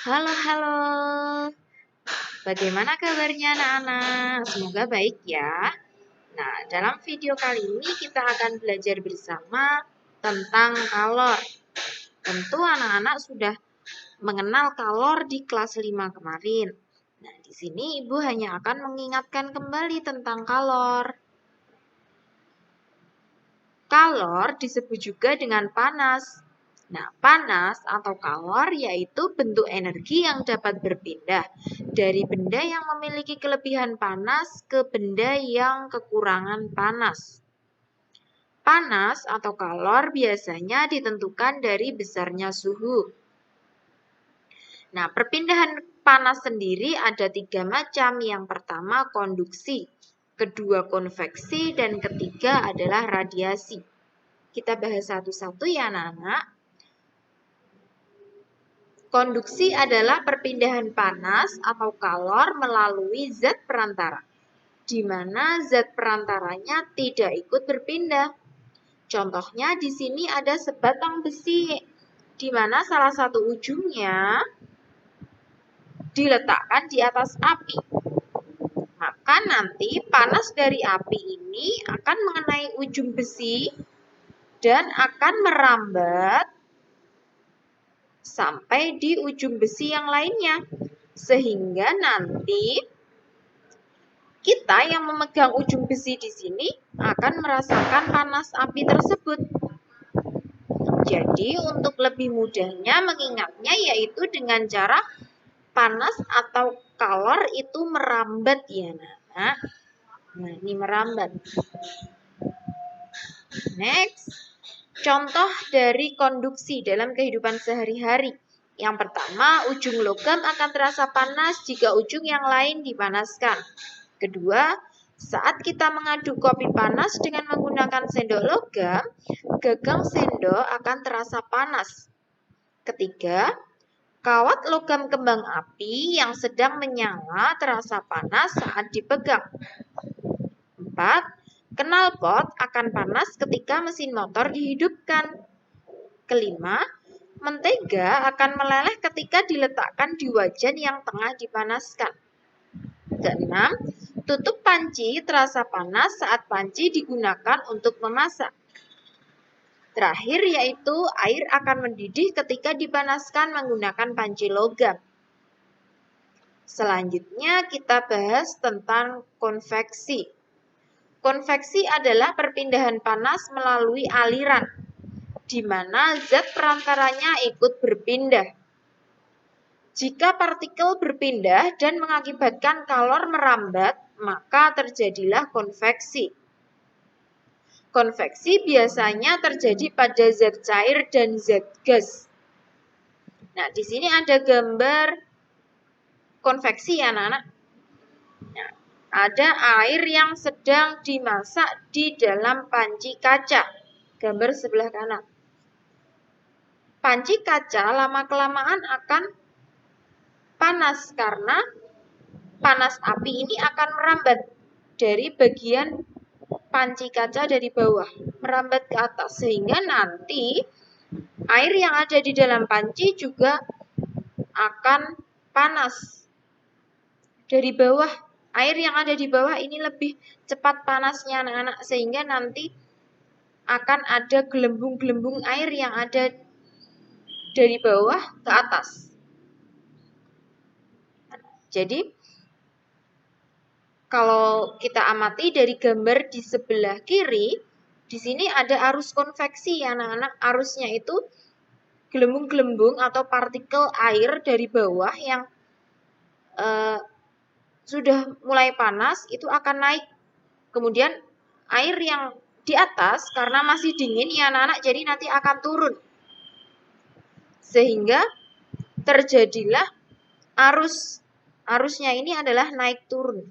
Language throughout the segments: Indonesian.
Halo, halo. Bagaimana kabarnya anak-anak? Semoga baik ya. Nah, dalam video kali ini kita akan belajar bersama tentang kalor. Tentu anak-anak sudah mengenal kalor di kelas 5 kemarin. Nah, di sini Ibu hanya akan mengingatkan kembali tentang kalor. Kalor disebut juga dengan panas. Nah, panas atau kalor yaitu bentuk energi yang dapat berpindah dari benda yang memiliki kelebihan panas ke benda yang kekurangan panas. Panas atau kalor biasanya ditentukan dari besarnya suhu. Nah, perpindahan panas sendiri ada 3 macam. Yang pertama konduksi, kedua konveksi, dan ketiga adalah radiasi. Kita bahas satu-satu ya anak-anak. Konduksi adalah perpindahan panas atau kalor melalui zat perantara, di mana zat perantaranya tidak ikut berpindah. Contohnya di sini ada sebatang besi, di mana salah satu ujungnya diletakkan di atas api. Maka nanti panas dari api ini akan mengenai ujung besi dan akan merambat sampai di ujung besi yang lainnya. Sehingga nanti kita yang memegang ujung besi di sini akan merasakan panas api tersebut. Jadi untuk lebih mudahnya mengingatnya yaitu dengan cara panas atau kalor itu merambat ya Nah, ini merambat. Next, contoh dari konduksi dalam kehidupan sehari-hari. Yang pertama, ujung logam akan terasa panas jika ujung yang lain dipanaskan. Kedua, saat kita mengaduk kopi panas dengan menggunakan sendok logam, gagang sendok akan terasa panas. Ketiga, kawat logam kembang api yang sedang menyala terasa panas saat dipegang. 4. Knalpot akan panas ketika mesin motor dihidupkan. Kelima, mentega akan meleleh ketika diletakkan di wajan yang tengah dipanaskan. Keenam, tutup panci terasa panas saat panci digunakan untuk memasak. Terakhir yaitu air akan mendidih ketika dipanaskan menggunakan panci logam. Selanjutnya kita bahas tentang konveksi. Konveksi adalah perpindahan panas melalui aliran, di mana zat perantaranya ikut berpindah. Jika partikel berpindah dan mengakibatkan kalor merambat, maka terjadilah konveksi. Konveksi biasanya terjadi pada zat cair dan zat gas. Nah, di sini ada gambar konveksi ya anak-anak. Nah, ada air yang sedang dimasak di dalam panci kaca. Gambar sebelah kanan. Panci kaca lama-kelamaan akan panas karena panas api ini akan merambat dari bagian panci kaca dari bawah, merambat ke atas. Sehingga nanti air yang ada di dalam panci juga akan panas. Dari bawah, air yang ada di bawah ini lebih cepat panasnya anak-anak. Sehingga nanti akan ada gelembung-gelembung air yang ada dari bawah ke atas. Jadi, kalau kita amati dari gambar di sebelah kiri, di sini ada arus konveksi ya anak-anak. Arusnya itu gelembung-gelembung atau partikel air dari bawah yang sudah mulai panas itu akan naik. Kemudian air yang di atas karena masih dingin ya anak-anak, jadi nanti akan turun. Sehingga terjadilah arusnya ini adalah naik turun.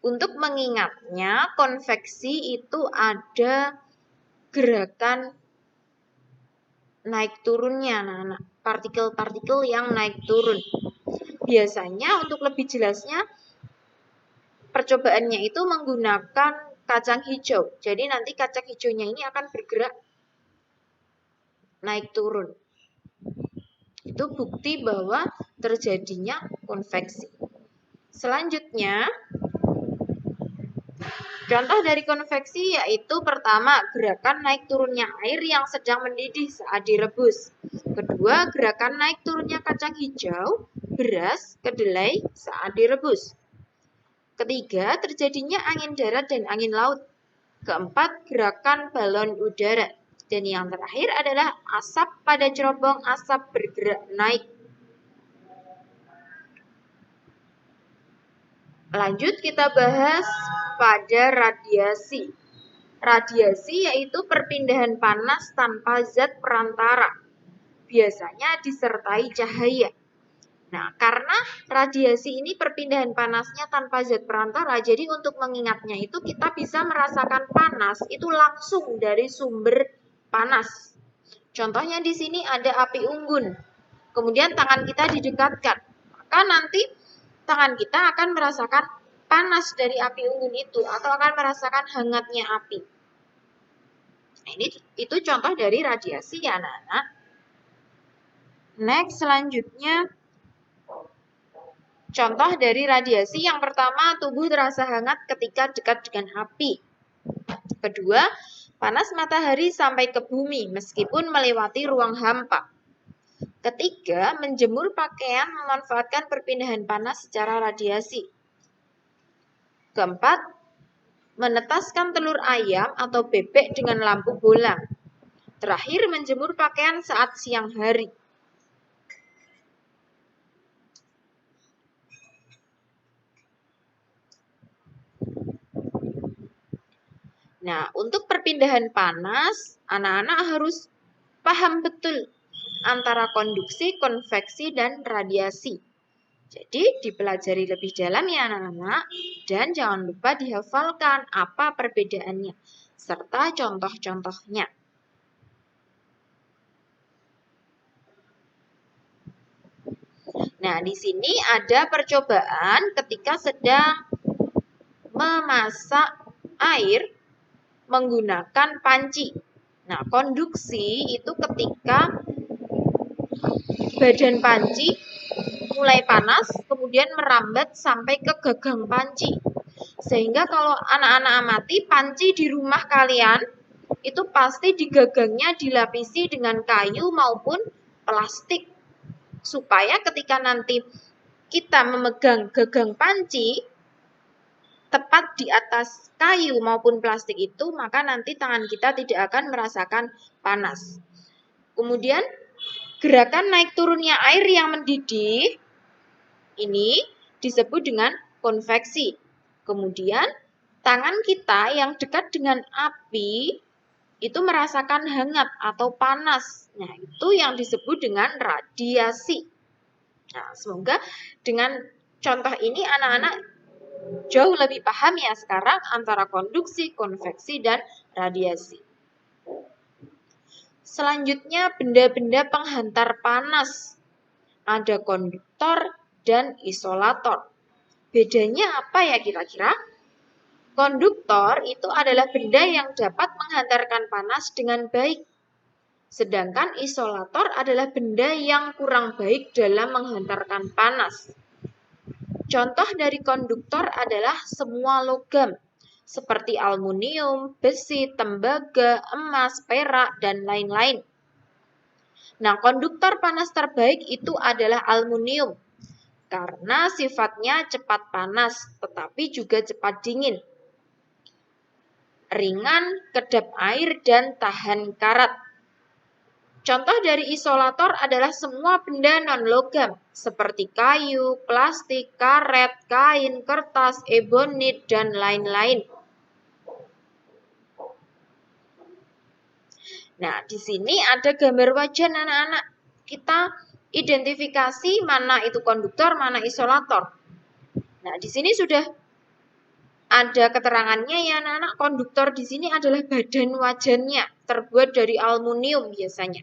Untuk mengingatnya, konveksi itu ada gerakan naik turunnya, anak-anak. Partikel-partikel yang naik turun. Biasanya untuk lebih jelasnya, percobaannya itu menggunakan kacang hijau. Jadi nanti kacang hijaunya ini akan bergerak naik turun. Itu bukti bahwa terjadinya konveksi. Selanjutnya, contoh dari konveksi yaitu pertama, gerakan naik turunnya air yang sedang mendidih saat direbus. Kedua, gerakan naik turunnya kacang hijau, beras, kedelai saat direbus. Ketiga, terjadinya angin darat dan angin laut. Keempat, gerakan balon udara. Dan yang terakhir adalah asap pada cerobong asap bergerak naik. Lanjut kita bahas pada radiasi. Radiasi yaitu perpindahan panas tanpa zat perantara. Biasanya disertai cahaya. Nah, karena radiasi ini perpindahan panasnya tanpa zat perantara, jadi untuk mengingatnya itu kita bisa merasakan panas itu langsung dari sumber panas. Contohnya di sini ada api unggun. Kemudian tangan kita didekatkan. Maka nanti tangan kita akan merasakan panas dari api unggun itu atau akan merasakan hangatnya api. Nah, itu contoh dari radiasi ya anak-anak. Next, selanjutnya contoh dari radiasi yang pertama, tubuh terasa hangat ketika dekat dengan api. Kedua, panas matahari sampai ke bumi meskipun melewati ruang hampa. Ketiga, menjemur pakaian memanfaatkan perpindahan panas secara radiasi. Keempat, menetaskan telur ayam atau bebek dengan lampu bola. Terakhir, menjemur pakaian saat siang hari. Nah, untuk perpindahan panas, anak-anak harus paham betul antara konduksi, konveksi, dan radiasi. Jadi, dipelajari lebih dalam ya anak-anak, dan jangan lupa dihafalkan apa perbedaannya, serta contoh-contohnya. Nah, di sini ada percobaan ketika sedang memasak air menggunakan panci. Nah, konduksi itu ketika badan panci mulai panas, kemudian merambat sampai ke gagang panci. Sehingga kalau anak-anak amati, panci di rumah kalian itu pasti di gagangnya dilapisi dengan kayu maupun plastik. Supaya ketika nanti kita memegang gagang panci, tepat di atas kayu maupun plastik itu, maka nanti tangan kita tidak akan merasakan panas. Kemudian, gerakan naik turunnya air yang mendidih, ini disebut dengan konveksi. Kemudian, tangan kita yang dekat dengan api, itu merasakan hangat atau panas. Nah, itu yang disebut dengan radiasi. Nah, semoga dengan contoh ini anak-anak jauh lebih paham ya sekarang antara konduksi, konveksi, dan radiasi. Selanjutnya benda-benda penghantar panas. Ada konduktor dan isolator. Bedanya apa ya kira-kira? Konduktor itu adalah benda yang dapat menghantarkan panas dengan baik. Sedangkan isolator adalah benda yang kurang baik dalam menghantarkan panas. Contoh dari konduktor adalah semua logam, seperti aluminium, besi, tembaga, emas, perak, dan lain-lain. Nah, konduktor panas terbaik itu adalah aluminium, karena sifatnya cepat panas, tetapi juga cepat dingin. Ringan, kedap air, dan tahan karat. Contoh dari isolator adalah semua benda non-logam, seperti kayu, plastik, karet, kain, kertas, ebonit, dan lain-lain. Nah, di sini ada gambar wajan anak-anak. Kita identifikasi mana itu konduktor, mana isolator. Nah, di sini sudah ada keterangannya ya anak-anak. Konduktor di sini adalah badan wajannya, terbuat dari aluminium biasanya.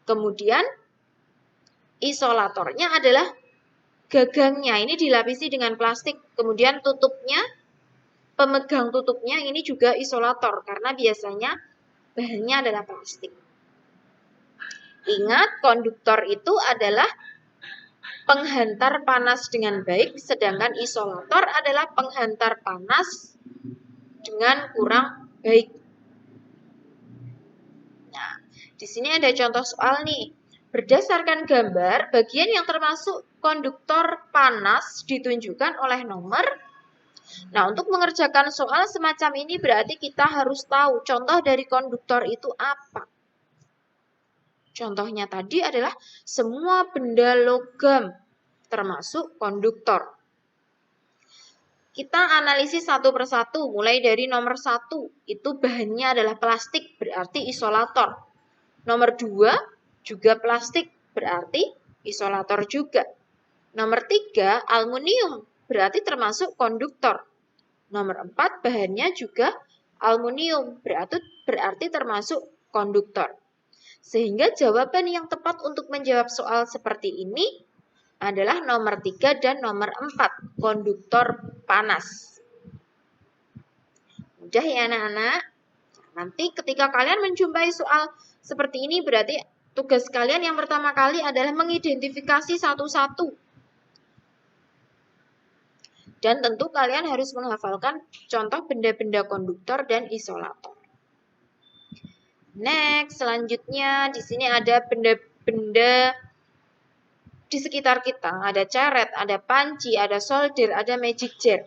Kemudian isolatornya adalah gagangnya, ini dilapisi dengan plastik. Kemudian tutupnya, pemegang tutupnya ini juga isolator karena biasanya bahannya adalah plastik. Ingat, konduktor itu adalah penghantar panas dengan baik, sedangkan isolator adalah penghantar panas dengan kurang baik. Nah, di sini ada contoh soal nih. Berdasarkan gambar, bagian yang termasuk konduktor panas ditunjukkan oleh nomor. Nah, untuk mengerjakan soal semacam ini berarti kita harus tahu contoh dari konduktor itu apa. Contohnya tadi adalah semua benda logam termasuk konduktor. Kita analisis satu persatu, mulai dari nomor 1, itu bahannya adalah plastik, berarti isolator. Nomor 2, juga plastik, berarti isolator juga. Nomor 3, aluminium, berarti termasuk konduktor. Nomor 4, bahannya juga aluminium, berarti termasuk konduktor. Sehingga jawaban yang tepat untuk menjawab soal seperti ini adalah nomor 3 dan nomor 4, konduktor panas. Mudah ya anak-anak? Nanti ketika kalian menjumpai soal seperti ini berarti tugas kalian yang pertama kali adalah mengidentifikasi satu-satu. Dan tentu kalian harus menghafalkan contoh benda-benda konduktor dan isolator. Next, selanjutnya di sini ada benda-benda di sekitar kita. Ada ceret, ada panci, ada solder, ada magic jar.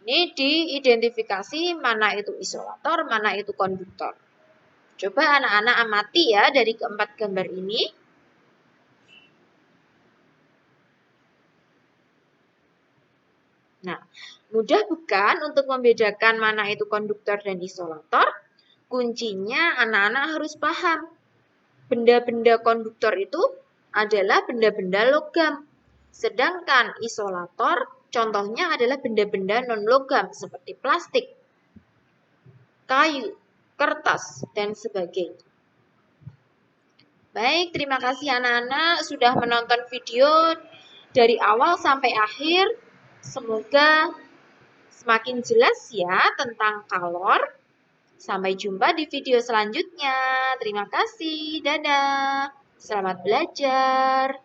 Ini diidentifikasi mana itu isolator, mana itu konduktor. Coba anak-anak amati ya dari keempat gambar ini. Nah, mudah bukan untuk membedakan mana itu konduktor dan isolator? Kuncinya anak-anak harus paham. Benda-benda konduktor itu adalah benda-benda logam. Sedangkan isolator contohnya adalah benda-benda non-logam seperti plastik, kayu, kertas, dan sebagainya. Baik, terima kasih anak-anak sudah menonton video dari awal sampai akhir. Semoga semakin jelas ya tentang kalor. Sampai jumpa di video selanjutnya. Terima kasih. Dadah. Selamat belajar.